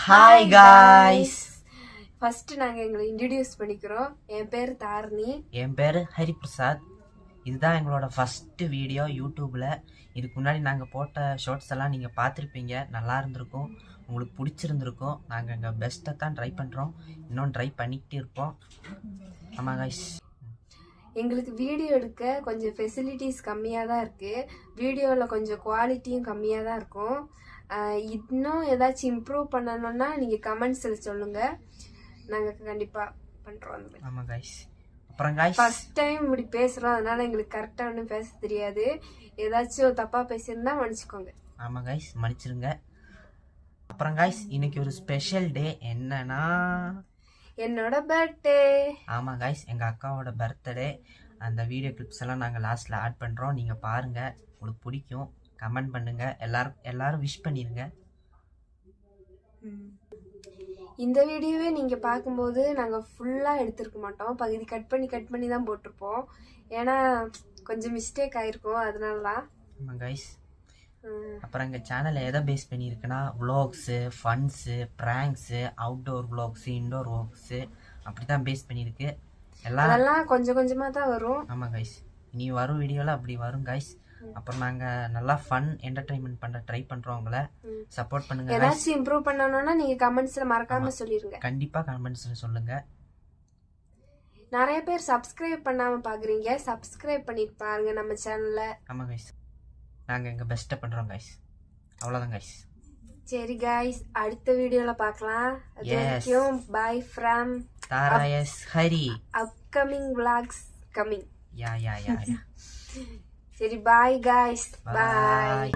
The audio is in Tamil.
Hi guys. ஃபர்ஸ்ட் நாங்க எங்களை இன்ட்ரடியூஸ் பண்ணிக்கிறோம். என் பேர் தாரணி. என் பேர் ஹரிபிரசாத். இதுதான் எங்களோட ஃபர்ஸ்ட் வீடியோ யூடியூப்ல. இதுக்கு முன்னாடி நாங்கள் போட்ட ஷார்ட்ஸ் எல்லாம் நீங்கள் பார்த்துருப்பீங்க. நல்லா இருந்திருக்கும், உங்களுக்கு பிடிச்சிருந்துருக்கும். நாங்கள் எங்கள் பெஸ்ட்டை தான் ட்ரை பண்ணுறோம், இன்னும் ட்ரை பண்ணிக்கிட்டே இருப்போம். ஆமாம் காய்ஸ், எங்களுக்கு வீடியோ எடுக்க கொஞ்சம் ஃபெசிலிட்டிஸ் கம்மியாக தான் இருக்குது. வீடியோவில் கொஞ்சம் குவாலிட்டியும் கம்மியாக தான் இருக்கும். இன்னும் ஏதாச்சும் இம்ப்ரூவ் பண்ணணும்னா நீங்கள் கமெண்ட்ஸில் சொல்லுங்கள், நாங்கள் கண்டிப்பாக பண்ணுறோம். ஆமாம் காய்ஸ். அப்புறம் காய்ஸ், ஃபர்ஸ்ட் டைம் இப்படி பேசுகிறோம், அதனால் எங்களுக்கு கரெக்டாக ஒன்றும் பேச தெரியாது. ஏதாச்சும் தப்பாக பேசியிருந்தா மன்னிச்சுக்கோங்க. ஆமாம் காய்ஸ், மன்னிச்சிருங்க. அப்புறம் காய்ஸ், இன்னைக்கு ஒரு ஸ்பெஷல் டே. என்னன்னா என்னோட பர்த்டே. ஆமாம் காய்ஸ், எங்கள் அக்காவோட பர்த்டே. அந்த வீடியோ கிளிப்ஸ் எல்லாம் நாங்கள் லாஸ்ட்டில் ஆட் பண்ணுறோம், நீங்கள் பாருங்கள், உங்களுக்கு பிடிக்கும். கமெண்ட் பண்ணுங்கள், எல்லாரும் விஷ் பண்ணிடுங்க. இந்த வீடியோவே நீங்கள் பார்க்கும்போது நாங்கள் ஃபுல்லாக எடுத்துருக்க மாட்டோம், பகுதி கட் பண்ணி தான் போட்டிருப்போம். ஏன்னா கொஞ்சம் மிஸ்டேக் ஆகிருக்கும், அதனால தான். ஆமாம் கைஸ். அப்புறம் எங்கள் சேனலில் எதை பேஸ் பண்ணியிருக்குன்னா vlogs, funs, pranks, outdoor vlogs, indoor vlogs, அப்படி தான் பேஸ் பண்ணியிருக்கு. அதெல்லாம் கொஞ்சம் கொஞ்சமாக தான் வரும். ஆமாம் கைஸ், இனி வரும் வீடியோவில் அப்படி வரும் கைஸ். அப்புறம் நாங்கள் நல்லா ஃபன் என்டர்டைன்மெண்ட் பண்ண ட்ரை பண்ணுறோம். உங்களை சப்போர்ட் பண்ணுங்க. ஏதாச்சும் இம்ப்ரூவ் பண்ணணும்னா நீங்கள் கமெண்ட்ஸில் மறக்காம சொல்லிடுங்க. கண்டிப்பாக கமெண்ட்ஸில் சொல்லுங்கள். நிறைய பேர் சப்ஸ்கிரைப் பண்ணாமல் பார்க்குறீங்க, சப்ஸ்கிரைப் பண்ணிட்டு பாருங்க நம்ம சேனலில். ஆமாம் கைஸ், நாங்கள் எங்கள் பெஸ்ட்டை பண்ணுறோம் கைஸ். அவ்வளோதான் கைஸ். சரி கைஸ், அடுத்த வீடியோவில் பார்க்கலாம். அது வரைக்கும் பை ஃப்ரம் தாராயஸ் Hari. Upcoming vlogs coming. Yeah. சரி, பாய் கைஸ், பாய்.